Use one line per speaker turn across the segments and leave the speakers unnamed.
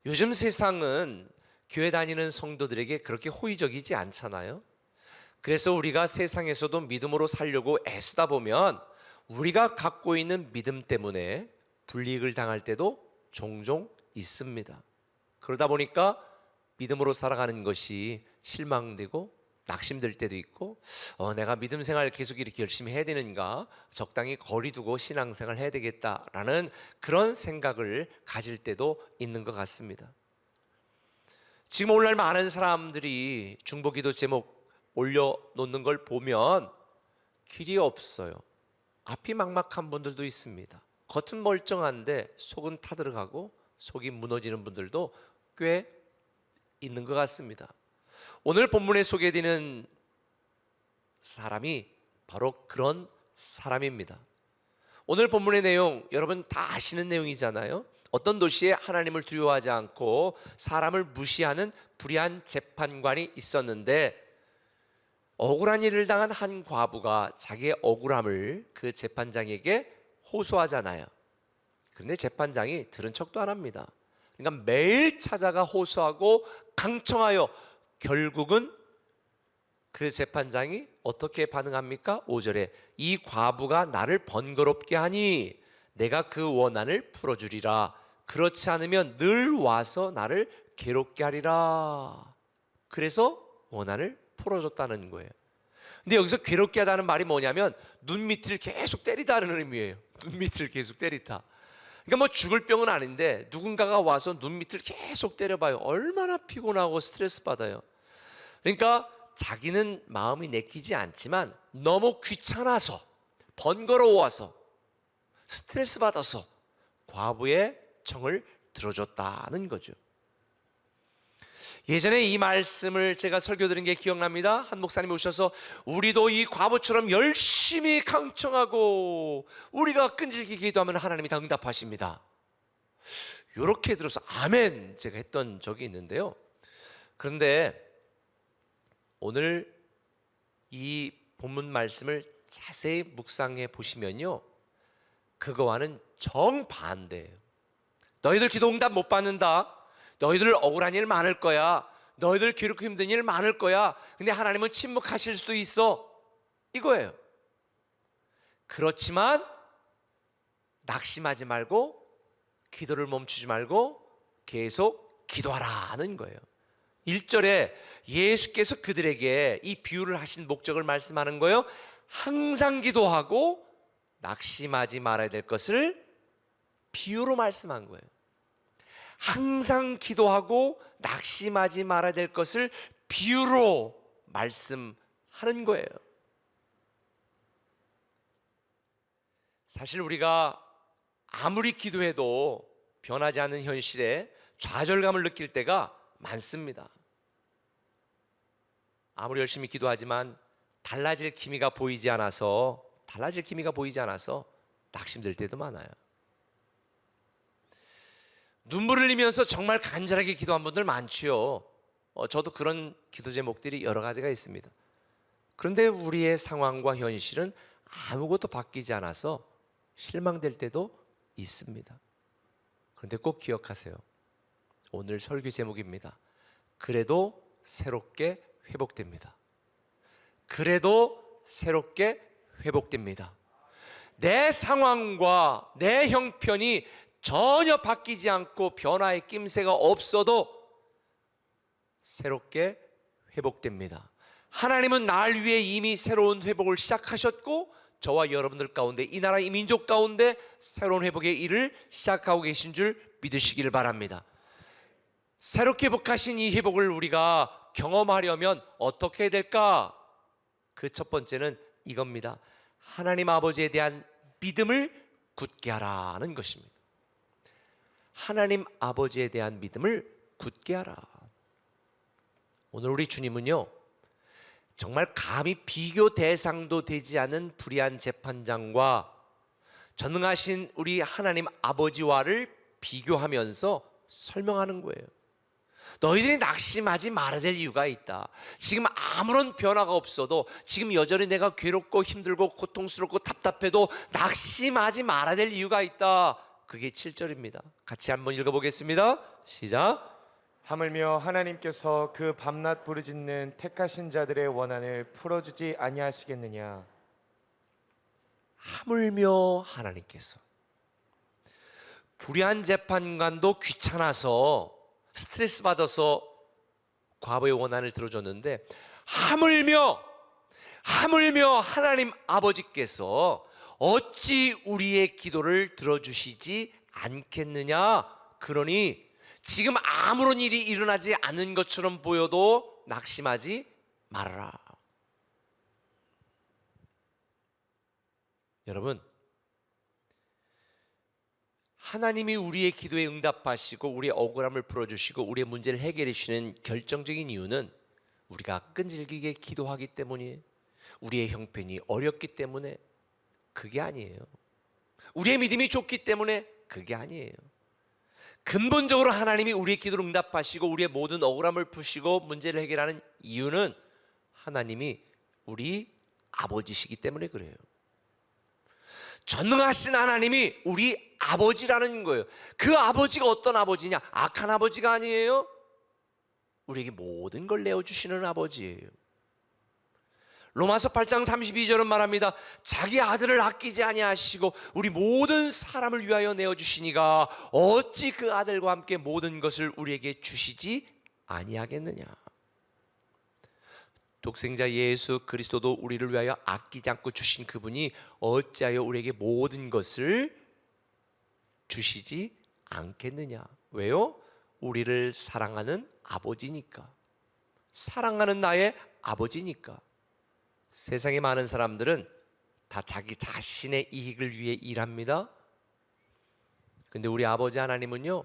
요즘 세상은 교회 다니는 성도들에게 그렇게 호의적이지 않잖아요. 그래서 우리가 세상에서도 믿음으로 살려고 애쓰다 보면 우리가 갖고 있는 믿음 때문에 불이익을 당할 때도 종종 있습니다. 그러다 보니까 믿음으로 살아가는 것이 실망되고 낙심될 때도 있고, 내가 믿음 생활 계속 이렇게 열심히 해야 되는가, 적당히 거리 두고 신앙생활 해야 되겠다라는 그런 생각을 가질 때도 있는 것 같습니다. 지금 오늘날 많은 사람들이 중보기도 제목 올려놓는 걸 보면 길이 없어요. 앞이 막막한 분들도 있습니다. 겉은 멀쩡한데 속은 타들어가고 속이 무너지는 분들도 꽤 있는 것 같습니다. 오늘 본문에 소개되는 사람이 바로 그런 사람입니다. 오늘 본문의 내용 여러분 다 아시는 내용이잖아요. 어떤 도시에 하나님을 두려워하지 않고 사람을 무시하는 불의한 재판관이 있었는데, 억울한 일을 당한 한 과부가 자기의 억울함을 그 재판장에게 호소하잖아요. 그런데 재판장이 들은 척도 안 합니다. 그러니까 매일 찾아가 호소하고 강청하여 결국은 그 재판장이 어떻게 반응합니까? 5절에 이 과부가 나를 번거롭게 하니 내가 그 원한을 풀어주리라. 그렇지 않으면 늘 와서 나를 괴롭게 하리라. 그래서 원한을 풀어줬다는 거예요. 근데 여기서 괴롭게 하다는 말이 뭐냐면 눈 밑을 계속 때리다는 의미예요. 눈 밑을 계속 때리다. 그러니까 뭐 죽을 병은 아닌데 누군가가 와서 눈 밑을 계속 때려봐요. 얼마나 피곤하고 스트레스 받아요. 그러니까 자기는 마음이 내키지 않지만 너무 귀찮아서, 번거로워서, 스트레스 받아서 과부의 청을 들어줬다는 거죠. 예전에 이 말씀을 제가 설교 드린 게 기억납니다. 한 목사님이 오셔서 우리도 이 과부처럼 열심히 강청하고 우리가 끈질기게 기도하면 하나님이 다 응답하십니다. 이렇게 들어서 아멘 제가 했던 적이 있는데요. 그런데 오늘 이 본문 말씀을 자세히 묵상해 보시면요, 그거와는 정반대예요. 너희들 기도 응답 못 받는다. 너희들 억울한 일 많을 거야. 너희들 괴롭고 힘든 일 많을 거야. 근데 하나님은 침묵하실 수도 있어. 이거예요. 그렇지만 낙심하지 말고 기도를 멈추지 말고 계속 기도하라는 거예요. 1절에 예수께서 그들에게 이 비유를 하신 목적을 말씀하는 거예요. 항상 기도하고 낙심하지 말아야 될 것을 비유로 말씀한 거예요. 항상 기도하고 낙심하지 말아야 될 것을 비유로 말씀하는 거예요. 사실 우리가 아무리 기도해도 변하지 않는 현실에 좌절감을 느낄 때가 많습니다. 아무리 열심히 기도하지만 달라질 기미가 보이지 않아서 낙심될 때도 많아요. 눈물을 흘리면서 정말 간절하게 기도한 분들 많지요. 저도 그런 기도 제목들이 여러 가지가 있습니다. 그런데 우리의 상황과 현실은 아무것도 바뀌지 않아서 실망될 때도 있습니다. 그런데 꼭 기억하세요. 오늘 설교 제목입니다. 그래도 새롭게 회복됩니다. 그래도 새롭게 회복됩니다. 내 상황과 내 형편이 전혀 바뀌지 않고 변화의 낌새가 없어도 새롭게 회복됩니다. 하나님은 날 위해 이미 새로운 회복을 시작하셨고 저와 여러분들 가운데, 이 나라 이 민족 가운데 새로운 회복의 일을 시작하고 계신 줄 믿으시길 바랍니다. 새롭게 회복하신 이 회복을 우리가 경험하려면 어떻게 해야 될까? 그 첫 번째는 이겁니다. 하나님 아버지에 대한 믿음을 굳게 하라는 것입니다. 하나님 아버지에 대한 믿음을 굳게 하라. 오늘 우리 주님은요, 정말 감히 비교 대상도 되지 않은 불의한 재판장과 전능하신 우리 하나님 아버지와를 비교하면서 설명하는 거예요. 너희들이 낙심하지 말아야 될 이유가 있다. 지금 아무런 변화가 없어도, 지금 여전히 내가 괴롭고 힘들고 고통스럽고 답답해도 낙심하지 말아야 될 이유가 있다. 그게 7절입니다. 같이 한번 읽어보겠습니다. 시작.
하물며 하나님께서 그 밤낮 부르짖는 택하신 자들의 원한을 풀어주지 아니하시겠느냐.
하물며 하나님께서, 불의한 재판관도 귀찮아서 스트레스 받아서 과부의 원한을 들어줬는데, 하물며 하나님 아버지께서 어찌 우리의 기도를 들어주시지 않겠느냐. 그러니 지금 아무런 일이 일어나지 않은 것처럼 보여도 낙심하지 말아라. 여러분, 하나님이 우리의 기도에 응답하시고 우리의 억울함을 풀어주시고 우리의 문제를 해결해 주시는 결정적인 이유는 우리가 끈질기게 기도하기 때문이에요. 우리의 형편이 어렵기 때문에 그게 아니에요. 우리의 믿음이 좋기 때문에 그게 아니에요. 근본적으로 하나님이 우리의 기도를 응답하시고 우리의 모든 억울함을 푸시고 문제를 해결하는 이유는 하나님이 우리 아버지시기 때문에 그래요. 전능하신 하나님이 우리 아버지라는 거예요. 그 아버지가 어떤 아버지냐? 악한 아버지가 아니에요. 우리에게 모든 걸 내어주시는 아버지예요. 로마서 8장 32절은 말합니다. 자기 아들을 아끼지 아니하시고 우리 모든 사람을 위하여 내어주시니가 어찌 그 아들과 함께 모든 것을 우리에게 주시지 아니하겠느냐. 독생자 예수 그리스도도 우리를 위하여 아끼지 않고 주신 그분이 어찌하여 우리에게 모든 것을 주시지 않겠느냐. 왜요? 우리를 사랑하는 아버지니까. 사랑하는 나의 아버지니까. 세상에 많은 사람들은 다 자기 자신의 이익을 위해 일합니다. 근데 우리 아버지 하나님은요,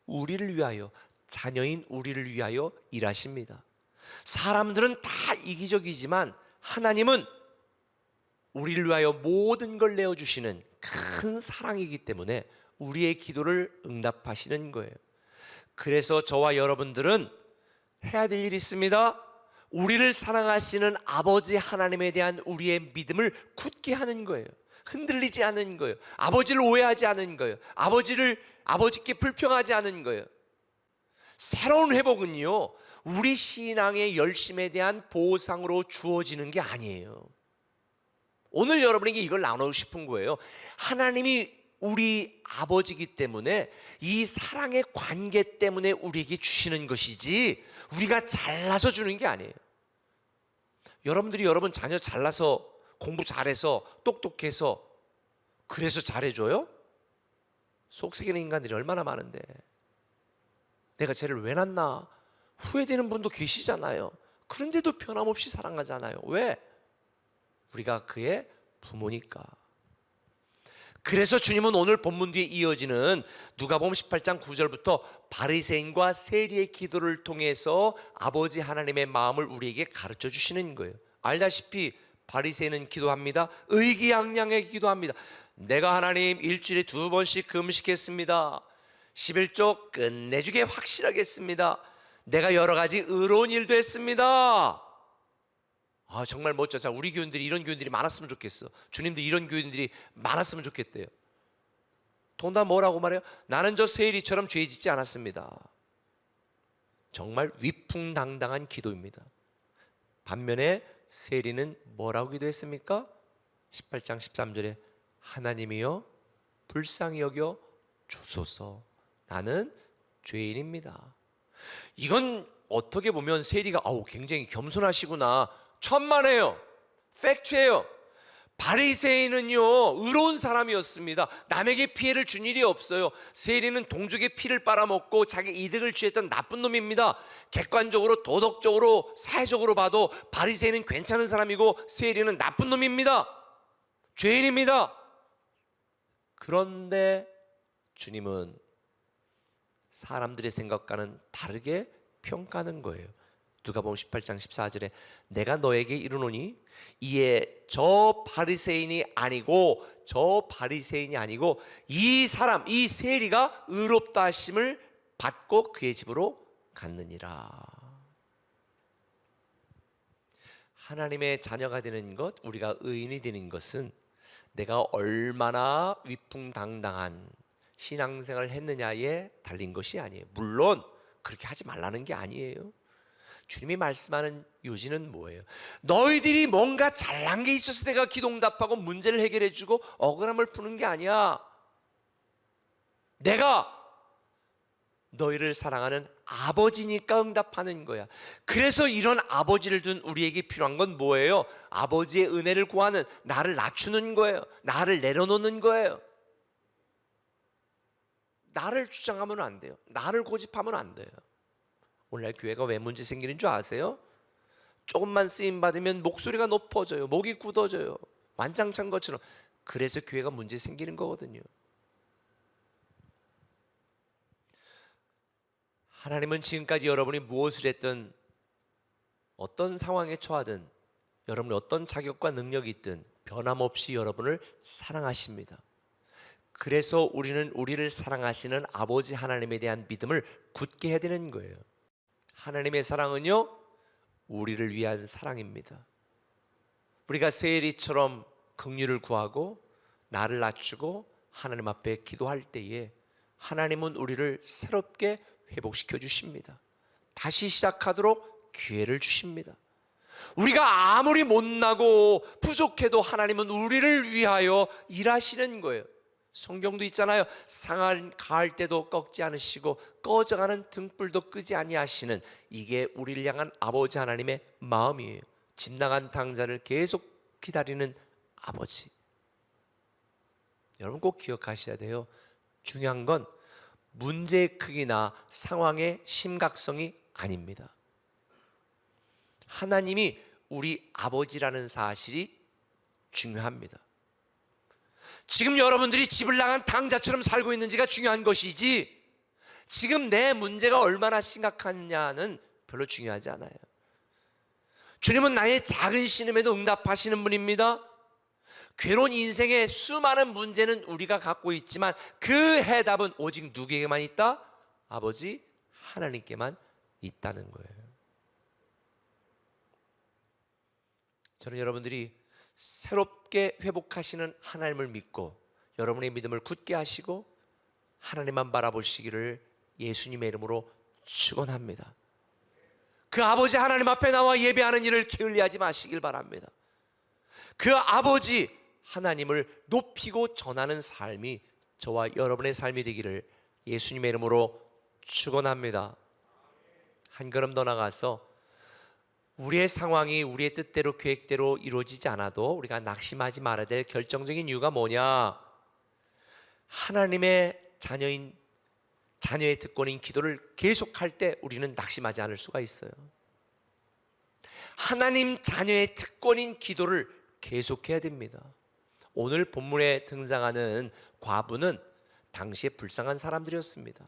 우리를 위하여, 자녀인 우리를 위하여 일하십니다. 사람들은 다 이기적이지만 하나님은 우리를 위하여 모든 걸 내어주시는 큰 사랑이기 때문에 우리의 기도를 응답하시는 거예요. 그래서 저와 여러분들은 해야 될 일이 있습니다. 우리를 사랑하시는 아버지 하나님에 대한 우리의 믿음을 굳게 하는 거예요. 흔들리지 않는 거예요. 아버지를 오해하지 않는 거예요. 아버지께 불평하지 않는 거예요. 새로운 회복은요, 우리 신앙의 열심에 대한 보상으로 주어지는 게 아니에요. 오늘 여러분에게 이걸 나누고 싶은 거예요. 하나님이 우리 아버지이기 때문에 이 사랑의 관계 때문에 우리에게 주시는 것이지 우리가 잘나서 주는 게 아니에요. 여러분들이 여러분 자녀 잘나서 공부 잘해서 똑똑해서 그래서 잘해줘요? 속썩이는 인간들이 얼마나 많은데 내가 쟤를 왜 낳나 후회되는 분도 계시잖아요. 그런데도 변함없이 사랑하잖아요. 왜? 우리가 그의 부모니까. 그래서 주님은 오늘 본문 뒤에 이어지는 누가복음 18장 9절부터 바리새인과 세리의 기도를 통해서 아버지 하나님의 마음을 우리에게 가르쳐 주시는 거예요. 알다시피 바리새인은 기도합니다. 의기양양하게 기도합니다. 내가 하나님 일주일에 2번씩 금식했습니다. 11조 끝내주게 확실하겠습니다. 내가 여러 가지 의로운 일도 했습니다. 정말 멋져. 우리 교인들이 이런 교인들이 많았으면 좋겠어. 주님도 이런 교인들이 많았으면 좋겠대요. 통다 뭐라고 말해요? 나는 저 세리처럼 죄 짓지 않았습니다. 정말 위풍당당한 기도입니다. 반면에 세리는 뭐라고 기도했습니까? 18장 13절에 하나님이여 불쌍히 여겨 주소서. 나는 죄인입니다. 이건 어떻게 보면 세리가 굉장히 겸손하시구나, 천만에요. 팩트예요. 바리새인은요 의로운 사람이었습니다. 남에게 피해를 준 일이 없어요. 세리는 동족의 피를 빨아먹고 자기 이득을 취했던 나쁜 놈입니다. 객관적으로 도덕적으로 사회적으로 봐도 바리새인은 괜찮은 사람이고 세리는 나쁜 놈입니다. 죄인입니다. 그런데 주님은 사람들의 생각과는 다르게 평가하는 거예요. 누가복음 18장 14절에 내가 너에게 이르노니 이에 저 바리새인이 아니고 이 사람 이 세리가 의롭다 하심을 받고 그의 집으로 갔느니라. 하나님의 자녀가 되는 것, 우리가 의인이 되는 것은 내가 얼마나 위풍당당한 신앙생활을 했느냐에 달린 것이 아니에요. 물론 그렇게 하지 말라는 게 아니에요. 주님이 말씀하는 요지는 뭐예요? 너희들이 뭔가 잘난 게 있어서 내가 기도응답하고 문제를 해결해주고 억울함을 푸는 게 아니야. 내가 너희를 사랑하는 아버지니까 응답하는 거야. 그래서 이런 아버지를 둔 우리에게 필요한 건 뭐예요? 아버지의 은혜를 구하는, 나를 낮추는 거예요. 나를 내려놓는 거예요. 나를 주장하면 안 돼요. 나를 고집하면 안 돼요. 오늘날 교회가 왜 문제 생기는 줄 아세요? 조금만 쓰임 받으면 목소리가 높아져요. 목이 굳어져요. 완장찬 것처럼. 그래서 교회가 문제 생기는 거거든요. 하나님은 지금까지 여러분이 무엇을 했든, 어떤 상황에 처하든, 여러분이 어떤 자격과 능력이 있든 변함없이 여러분을 사랑하십니다. 그래서 우리는 우리를 사랑하시는 아버지 하나님에 대한 믿음을 굳게 해야 되는 거예요. 하나님의 사랑은요, 우리를 위한 사랑입니다. 우리가 세엘이처럼 긍휼을 구하고 나를 낮추고 하나님 앞에 기도할 때에 하나님은 우리를 새롭게 회복시켜 주십니다. 다시 시작하도록 기회를 주십니다. 우리가 아무리 못나고 부족해도 하나님은 우리를 위하여 일하시는 거예요. 성경도 있잖아요. 상한 가을 때도 꺾지 않으시고 꺼져가는 등불도 끄지 아니하시는, 이게 우리를 향한 아버지 하나님의 마음이에요. 집 나간 당자를 계속 기다리는 아버지. 여러분 꼭 기억하셔야 돼요. 중요한 건 문제의 크기나 상황의 심각성이 아닙니다. 하나님이 우리 아버지라는 사실이 중요합니다. 지금 여러분들이 집을 나간 당자처럼 살고 있는지가 중요한 것이지, 지금 내 문제가 얼마나 심각하냐는 별로 중요하지 않아요. 주님은 나의 작은 신음에도 응답하시는 분입니다. 괴로운 인생의 수많은 문제는 우리가 갖고 있지만 그 해답은 오직 누구에게만 있다? 아버지 하나님께만 있다는 거예요. 저는 여러분들이 새롭게 회복하시는 하나님을 믿고 여러분의 믿음을 굳게 하시고 하나님만 바라보시기를 예수님의 이름으로 축원합니다. 그 아버지 하나님 앞에 나와 예배하는 일을 게을리하지 마시길 바랍니다. 그 아버지 하나님을 높이고 전하는 삶이 저와 여러분의 삶이 되기를 예수님의 이름으로 축원합니다. 한 걸음 더 나가서 우리의 상황이 우리의 뜻대로 계획대로 이루어지지 않아도 우리가 낙심하지 말아야 될 결정적인 이유가 뭐냐? 하나님의 자녀의 특권인 기도를 계속할 때 우리는 낙심하지 않을 수가 있어요. 하나님 자녀의 특권인 기도를 계속해야 됩니다. 오늘 본문에 등장하는 과부는 당시에 불쌍한 사람들이었습니다.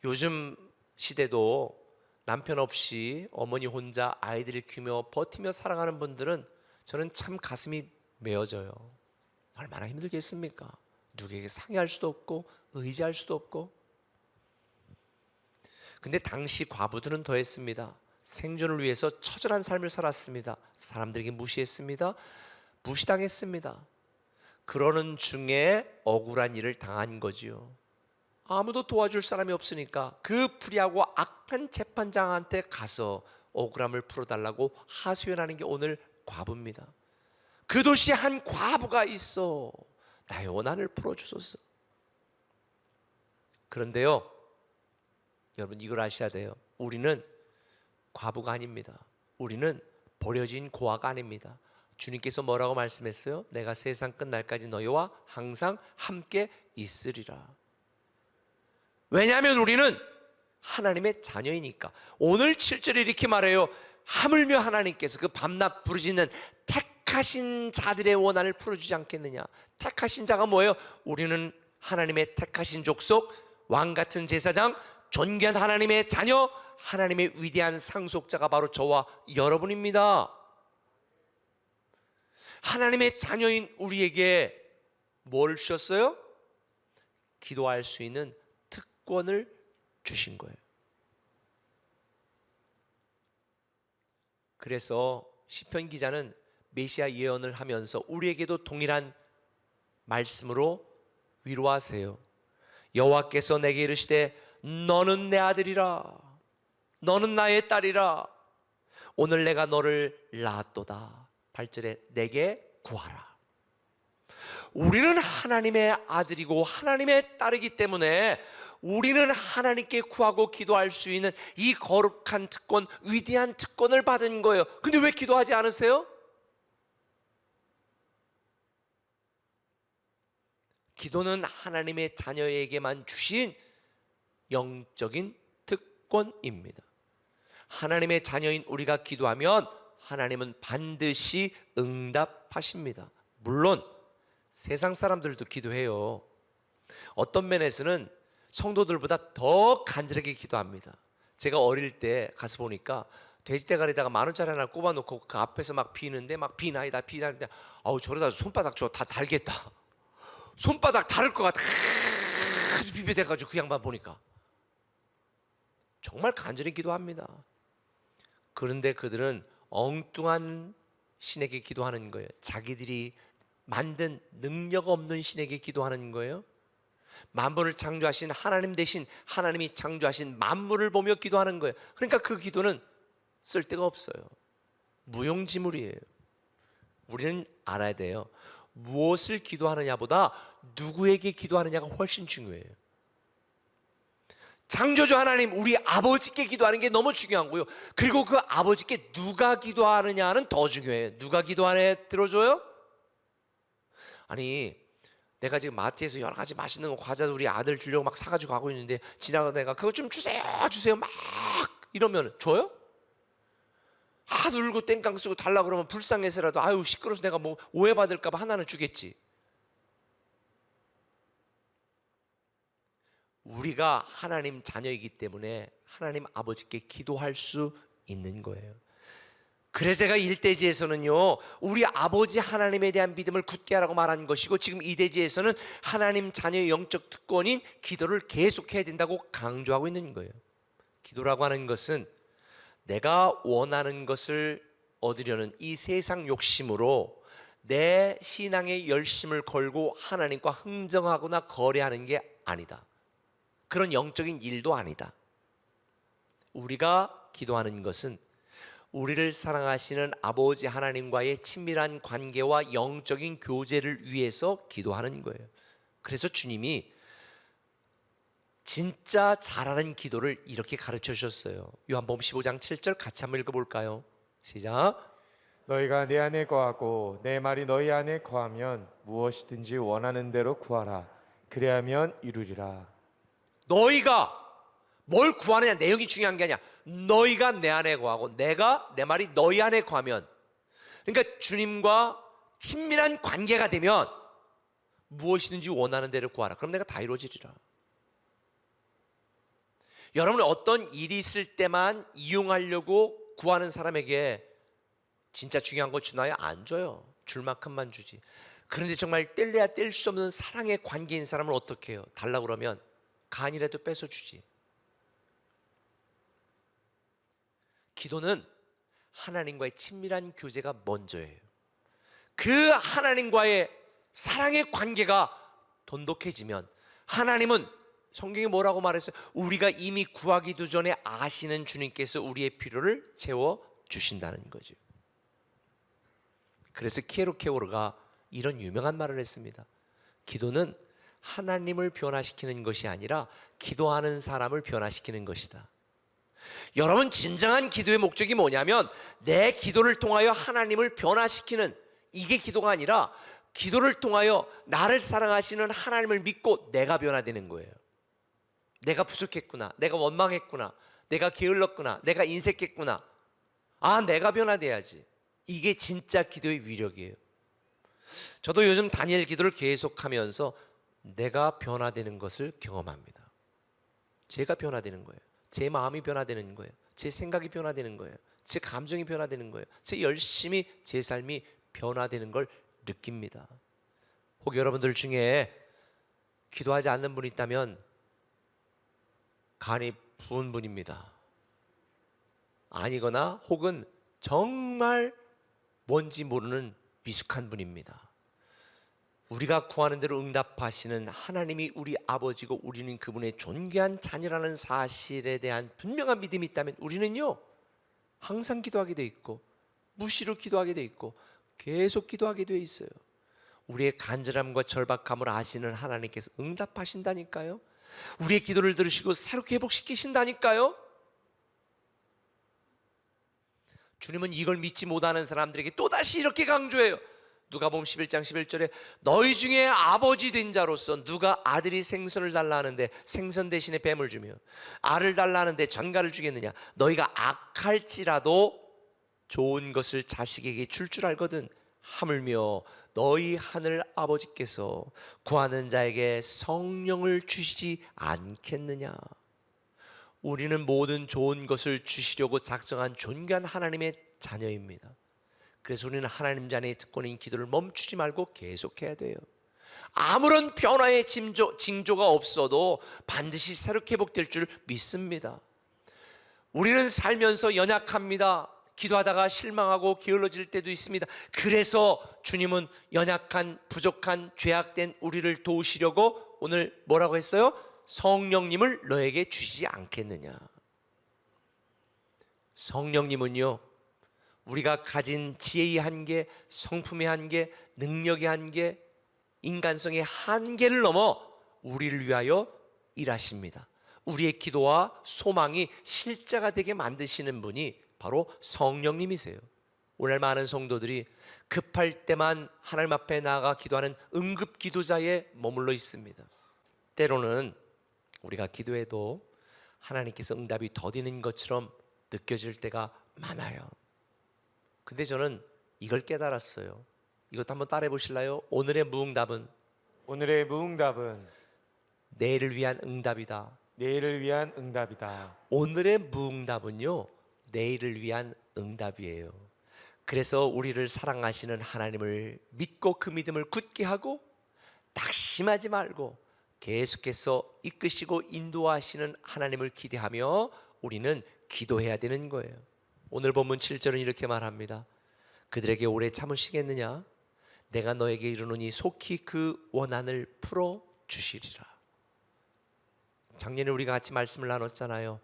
요즘 시대도 남편 없이 어머니 혼자 아이들을 키우며 버티며 살아가는 분들은 저는 참 가슴이 메어져요. 얼마나 힘들겠습니까? 누구에게 상의할 수도 없고 의지할 수도 없고. 근데 당시 과부들은 더했습니다. 생존을 위해서 처절한 삶을 살았습니다. 사람들에게 무시했습니다. 무시당했습니다. 그러는 중에 억울한 일을 당한 거지요. 아무도 도와줄 사람이 없으니까 그 불의하고 악한 재판장한테 가서 억울함을 풀어달라고 하소연하는 게 오늘 과부입니다. 그 도시에 한 과부가 있어. 나의 원한을 풀어주소서. 그런데요, 여러분 이걸 아셔야 돼요. 우리는 과부가 아닙니다. 우리는 버려진 고아가 아닙니다. 주님께서 뭐라고 말씀했어요? 내가 세상 끝날까지 너희와 항상 함께 있으리라. 왜냐하면 우리는 하나님의 자녀이니까. 오늘 7절에 이렇게 말해요. 하물며 하나님께서 그 밤낮 부르짖는 택하신 자들의 원한을 풀어주지 않겠느냐. 택하신 자가 뭐예요? 우리는 하나님의 택하신 족속, 왕같은 제사장, 존귀한 하나님의 자녀, 하나님의 위대한 상속자가 바로 저와 여러분입니다. 하나님의 자녀인 우리에게 뭘 주셨어요? 기도할 수 있는 특권을 주신 거예요. 그래서 시편 기자는 메시아 예언을 하면서 우리에게도 동일한 말씀으로 위로하세요. 여호와께서 내게 이르시되 너는 내 아들이라, 너는 나의 딸이라. 오늘 내가 너를 낳았도다. 8절에 내게 구하라. 우리는 하나님의 아들이고 하나님의 딸이기 때문에 우리는 하나님께 구하고 기도할 수 있는 이 거룩한 특권, 위대한 특권을 받은 거예요. 근데 왜 기도하지 않으세요? 기도는 하나님의 자녀에게만 주신 영적인 특권입니다. 하나님의 자녀인 우리가 기도하면 하나님은 반드시 응답하십니다. 물론 세상 사람들도 기도해요. 어떤 면에서는 성도들보다 더 간절하게 기도합니다. 제가 어릴 때 가서 보니까 돼지대가리에다가 10,000원짜리 하나 꼽아놓고 그 앞에서 막 비는데 막 비나이다 비나이다. 아우 저러다 손바닥 다 달겠다. 손바닥 다를 것 같아. 비벼대가지고 그 양반 보니까 정말 간절히 기도합니다. 그런데 그들은 엉뚱한 신에게 기도하는 거예요. 자기들이 만든 능력 없는 신에게 기도하는 거예요. 만물을 창조하신 하나님 대신 하나님이 창조하신 만물을 보며 기도하는 거예요. 그러니까 그 기도는 쓸데가 없어요. 무용지물이에요. 우리는 알아야 돼요. 무엇을 기도하느냐보다 누구에게 기도하느냐가 훨씬 중요해요. 창조주 하나님, 우리 아버지께 기도하는 게 너무 중요한 거예요. 그리고 그 아버지께 누가 기도하느냐는 더 중요해요. 누가 기도하느냐에 들어줘요? 아니 내가 지금 마트에서 여러 가지 맛있는 거 과자 우리 아들 주려고 막 사가지고 가고 있는데 지나가다 내가 그거 좀 주세요 막 이러면 줘요? 하도 울고 땡깡 쓰고 달라 그러면 불쌍해서라도 아유 시끄러워서 내가 뭐 오해받을까 봐 하나는 주겠지. 우리가 하나님 자녀이기 때문에 하나님 아버지께 기도할 수 있는 거예요. 그래서 제가 1대지에서는요 우리 아버지 하나님에 대한 믿음을 굳게 하라고 말한 것이고, 지금 2대지에서는 하나님 자녀의 영적 특권인 기도를 계속해야 된다고 강조하고 있는 거예요. 기도라고 하는 것은 내가 원하는 것을 얻으려는 이 세상 욕심으로 내 신앙의 열심을 걸고 하나님과 흥정하거나 거래하는 게 아니다. 그런 영적인 일도 아니다. 우리가 기도하는 것은 우리를 사랑하시는 아버지 하나님과의 친밀한 관계와 영적인 교제를 위해서 기도하는 거예요. 그래서 주님이 진짜 잘하는 기도를 이렇게 가르쳐 주셨어요. 요한복음 15장 7절 같이 한번 읽어볼까요? 시작.
너희가 내 안에 거하고 내 말이 너희 안에 거하면 무엇이든지 원하는 대로 구하라. 그리하면 이루리라.
너희가 뭘 구하느냐 내용이 중요한 게 아니야. 너희가 내 안에 거하고 내가 내 말이 너희 안에 거하면, 그러니까 주님과 친밀한 관계가 되면 무엇이든지 원하는 대로 구하라. 그럼 내가 다 이루어지리라. 여러분 어떤 일이 있을 때만 이용하려고 구하는 사람에게 진짜 중요한 거 주나요? 안 줘요. 줄 만큼만 주지. 그런데 정말 뗄래야 뗄 수 없는 사랑의 관계인 사람을 어떻게 해요? 달라고 그러면 간이라도 뺏어주지. 기도는 하나님과의 친밀한 교제가 먼저예요. 그 하나님과의 사랑의 관계가 돈독해지면 하나님은 성경이 뭐라고 말했어요? 우리가 이미 구하기도 전에 아시는 주님께서 우리의 필요를 채워주신다는 거죠. 그래서 키에로케오르가 이런 유명한 말을 했습니다. 기도는 하나님을 변화시키는 것이 아니라 기도하는 사람을 변화시키는 것이다. 여러분 진정한 기도의 목적이 뭐냐면 내 기도를 통하여 하나님을 변화시키는, 이게 기도가 아니라 기도를 통하여 나를 사랑하시는 하나님을 믿고 내가 변화되는 거예요. 내가 부족했구나, 내가 원망했구나, 내가 게을렀구나, 내가 인색했구나, 아 내가 변화돼야지. 이게 진짜 기도의 위력이에요. 저도 요즘 다니엘 기도를 계속하면서 내가 변화되는 것을 경험합니다. 제가 변화되는 거예요. 제 마음이 변화되는 거예요. 제 생각이 변화되는 거예요. 제 감정이 변화되는 거예요. 제 열심이, 제 삶이 변화되는 걸 느낍니다. 혹 여러분들 중에 기도하지 않는 분이 있다면 간이 부은 분입니다. 아니거나 혹은 정말 뭔지 모르는 미숙한 분입니다. 우리가 구하는 대로 응답하시는 하나님이 우리 아버지고 우리는 그분의 존귀한 자녀라는 사실에 대한 분명한 믿음이 있다면 우리는요 항상 기도하게 돼 있고 무시로 기도하게 돼 있고 계속 기도하게 돼 있어요. 우리의 간절함과 절박함을 아시는 하나님께서 응답하신다니까요. 우리의 기도를 들으시고 새롭게 회복시키신다니까요. 주님은 이걸 믿지 못하는 사람들에게 또다시 이렇게 강조해요. 누가복음 11장 11절에 너희 중에 아버지 된 자로서 누가 아들이 생선을 달라 하는데 생선 대신에 뱀을 주며 알을 달라 하는데 전갈을 주겠느냐. 너희가 악할지라도 좋은 것을 자식에게 줄 알거든 하물며 너희 하늘 아버지께서 구하는 자에게 성령을 주시지 않겠느냐. 우리는 모든 좋은 것을 주시려고 작정한 존귀한 하나님의 자녀입니다. 그래서 우리는 하나님 자녀의 특권인 기도를 멈추지 말고 계속해야 돼요. 아무런 변화의 징조가 없어도 반드시 새롭게 회복될 줄 믿습니다. 우리는 살면서 연약합니다. 기도하다가 실망하고 게을러질 때도 있습니다. 그래서 주님은 연약한 부족한 죄악된 우리를 도우시려고 오늘 뭐라고 했어요? 성령님을 너에게 주시지 않겠느냐. 성령님은요 우리가 가진 지혜의 한계, 성품의 한계, 능력의 한계, 인간성의 한계를 넘어 우리를 위하여 일하십니다. 우리의 기도와 소망이 실제가 되게 만드시는 분이 바로 성령님이세요. 오늘 많은 성도들이 급할 때만 하나님 앞에 나아가 기도하는 응급 기도자에 머물러 있습니다. 때로는 우리가 기도해도 하나님께서 응답이 더디는 것처럼 느껴질 때가 많아요. 근데 저는 이걸 깨달았어요. 이것도 한번 따라해 보실래요? 오늘의 무응답은 내일을 위한 응답이다.
내일을 위한 응답이다.
오늘의 무응답은요 내일을 위한 응답이에요. 그래서 우리를 사랑하시는 하나님을 믿고 그 믿음을 굳게 하고 낙심하지 말고 계속해서 이끄시고 인도하시는 하나님을 기대하며 우리는 기도해야 되는 거예요. 오늘 본문 7절은 이렇게 말합니다. 그들에게 오래 참으시겠느냐? 내가 너에게 이르노니 속히 그 원한을 풀어주시리라. 작년에 우리가 같이 말씀을 나눴잖아요.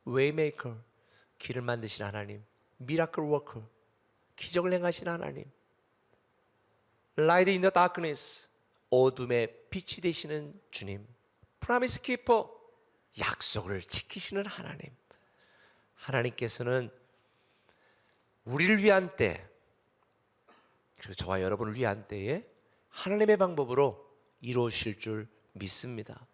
Waymaker, 길을 만드신 하나님. Miracle Worker, 기적을 행하신 하나님. Light in the darkness, 어둠의 빛이 되시는 주님. Promise Keeper, 약속을 지키시는 하나님. 하나님께서는 우리를 위한 때, 그리고 저와 여러분을 위한 때에 하나님의 방법으로 이루어질 줄 믿습니다.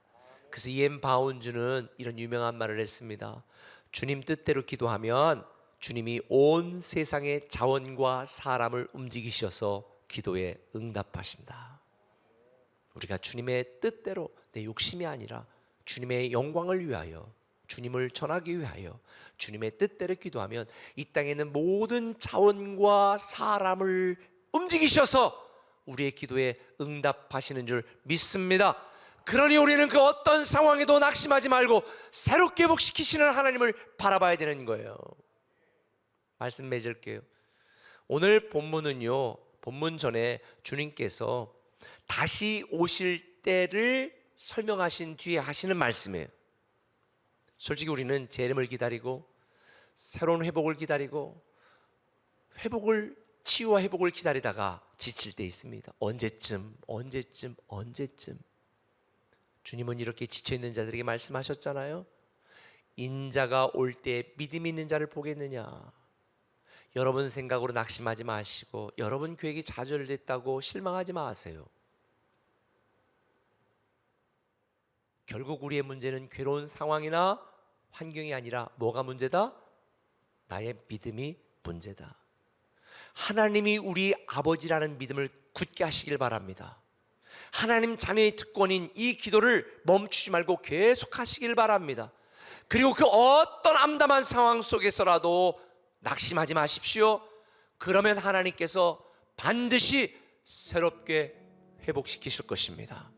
그래서 이엠 바운즈는 이런 유명한 말을 했습니다. 주님 뜻대로 기도하면 주님이 온 세상의 자원과 사람을 움직이셔서 기도에 응답하신다. 우리가 주님의 뜻대로, 내 욕심이 아니라 주님의 영광을 위하여, 주님을 전하기 위하여 주님의 뜻대로 기도하면 이 땅에 있는 모든 자원과 사람을 움직이셔서 우리의 기도에 응답하시는 줄 믿습니다. 그러니 우리는 그 어떤 상황에도 낙심하지 말고 새롭게 회복시키시는 하나님을 바라봐야 되는 거예요. 말씀 맺을게요. 오늘 본문은요, 본문 전에 주님께서 다시 오실 때를 설명하신 뒤에 하시는 말씀이에요. 솔직히 우리는 재림을 기다리고 새로운 회복을 기다리고 치유와 회복을 기다리다가 지칠 때 있습니다. 언제쯤 주님은 이렇게 지쳐있는 자들에게 말씀하셨잖아요. 인자가 올 때 믿음 있는 자를 보겠느냐. 여러분 생각으로 낙심하지 마시고 여러분 계획이 좌절됐다고 실망하지 마세요. 결국 우리의 문제는 괴로운 상황이나 환경이 아니라 뭐가 문제다? 나의 믿음이 문제다. 하나님이 우리 아버지라는 믿음을 굳게 하시길 바랍니다. 하나님 자녀의 특권인 이 기도를 멈추지 말고 계속 하시길 바랍니다. 그리고 그 어떤 암담한 상황 속에서라도 낙심하지 마십시오. 그러면 하나님께서 반드시 새롭게 회복시키실 것입니다.